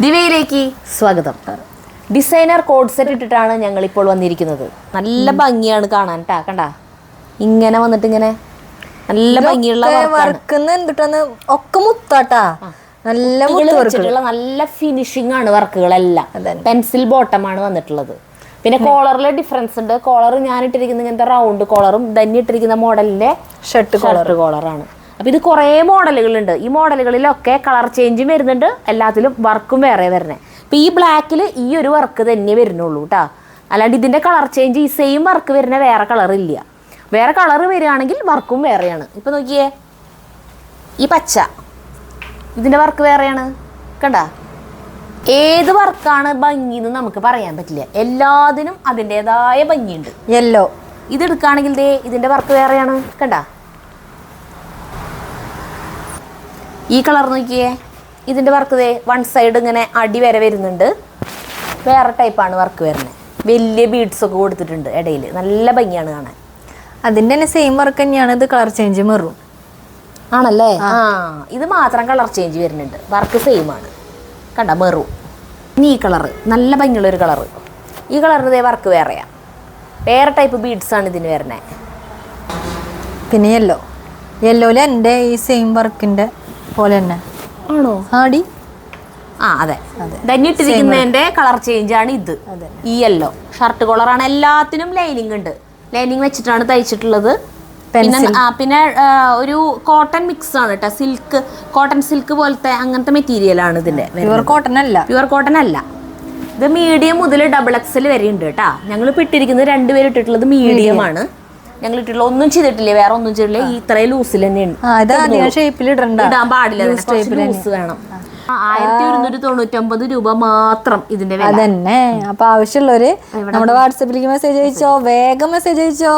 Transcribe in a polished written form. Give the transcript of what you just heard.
ദിവയിലേക്ക് സ്വാഗതം. Designer code set ഇട്ടിട്ടാണ് ഞങ്ങൾ ഇപ്പോൾ വന്നിരിക്കുന്നത്. നല്ല ഭംഗിയാണ് കാണാൻ ട്ടാ. കണ്ടാ ഇങ്ങനെ വന്നിട്ട് ഇങ്ങനെ നല്ല ഭംഗിയുള്ള ഒക്കെ മുത്താട്ടാ. നല്ല ഫിനിഷിംഗ് ആണ് വർക്കുകളെല്ലാം. പെൻസിൽ ബോട്ടം ആണ് വന്നിട്ടുള്ളത്. പിന്നെ കോളറിൽ ഡിഫറൻസ് ഉണ്ട്. കോളർ ഞാൻ ഇട്ടിരിക്കുന്ന ഇങ്ങനത്തെ റൗണ്ട് കോളറും തന്നെ ഇട്ടിരിക്കുന്ന മോഡലിന്റെ ഷർട്ട് കോളറാണ്. അപ്പം ഇത് കുറേ മോഡലുകളുണ്ട്. ഈ മോഡലുകളിലൊക്കെ കളർ ചേഞ്ചും വരുന്നുണ്ട്, എല്ലാത്തിലും വർക്കും വേറെ വരണേ. ഇപ്പം ഈ ബ്ലാക്കിൽ ഈ ഒരു വർക്ക് തന്നെ വരുന്നുള്ളൂ കേട്ടോ. അല്ലാണ്ട് ഇതിൻ്റെ കളർ ചേഞ്ച് ഈ സെയിം വർക്ക് വരുന്ന വേറെ കളറില്ല. വേറെ കളർ വരികയാണെങ്കിൽ വർക്കും വേറെയാണ്. ഇപ്പം നോക്കിയേ, ഈ പച്ച ഇതിൻ്റെ വർക്ക് വേറെയാണ്. കണ്ട, ഏത് വർക്കാണ് ഭംഗി എന്ന് നമുക്ക് പറയാൻ പറ്റില്ല. എല്ലാത്തിനും അതിൻ്റെതായ ഭംഗിയുണ്ട്. യെല്ലോ ഇതെടുക്കുകയാണെങ്കിൽ ദേ ഇതിൻ്റെ വർക്ക് വേറെയാണ്. കണ്ട, ഈ കളർ നോക്കിയേ, ഇതിൻ്റെ വർക്ക് ദേ വൺ സൈഡ് ഇങ്ങനെ അടി വരെ വരുന്നുണ്ട്. വേറെ ടൈപ്പാണ് വർക്ക് വരുന്നത്. വലിയ ബീഡ്സൊക്കെ കൊടുത്തിട്ടുണ്ട് ഇടയിൽ. നല്ല ഭംഗിയാണ് കാണാൻ. അതിൻ്റെ തന്നെ സെയിം വർക്ക് തന്നെയാണ്. ഇത് കളർ ചേഞ്ച് മെറൂൺ ആണല്ലേ? ഇത് മാത്രം കളർ ചേഞ്ച് വരുന്നുണ്ട്. വർക്ക് സെയിം ആണ്. കണ്ട, മെറൂൺ. ഇനി ഈ കളറ് നല്ല ഭംഗിയുള്ളൊരു കളറ്. ഈ കളറിന് ദേ വർക്ക് വേറെയാണ്. വേറെ ടൈപ്പ് ബീഡ്സാണ് ഇതിന് വരുന്നത്. പിന്നെ യെല്ലോയിൽ എൻ്റെ ഈ സെയിം വർക്കിൻ്റെ പോലെ തന്നെ ആണോ? ആടി അതെ, ധന്യിട്ടിരിക്കുന്നതിന്റെ കളർ ചേഞ്ച് ആണ് ഇത്. ഈ യെല്ലോ ഷർട്ട് കോളറാണ്. എല്ലാത്തിനും ലൈനിങ് ഉണ്ട്. ലൈനിങ് വെച്ചിട്ടാണ് തയ്ച്ചിട്ടുള്ളത്. പിന്നെ ഒരു കോട്ടൺ മിക്സ് ആണ് കേട്ടോ. സിൽക്ക്, കോട്ടൺ സിൽക്ക് പോലത്തെ അങ്ങനത്തെ മെറ്റീരിയൽ ആണ് ഇതിന്റെ. പ്യുവർ കോട്ടൺ അല്ല. ഇത് മീഡിയം മുതൽ ഡബിൾ എക്സൽ വരെ ഉണ്ട് കേട്ടാ. ഞങ്ങൾ ഇപ്പൊ ഇട്ടിരിക്കുന്നത് രണ്ടുപേരും ഇട്ടിട്ടുള്ളത് മീഡിയം ആണ്. ഞങ്ങൾ ഇട്ടിട്ടുള്ള ഒന്നും ചെയ്തിട്ടില്ല, വേറെ ഒന്നും ചെയ്തിട്ടില്ല. ഈ ഇത്രയും ലൂസിൽ തന്നെയാണ്. ഇടാൻ പാടില്ല, ലൂസ് വേണം. 1199 രൂപ മാത്രം ഇതിന്റെ വില. അതന്നെ. അപ്പൊ ആവശ്യമുള്ളവര് നമ്മുടെ വാട്സപ്പിലേക്ക് മെസ്സേജ് അയച്ചോ, വേഗം മെസ്സേജ് അയച്ചോ.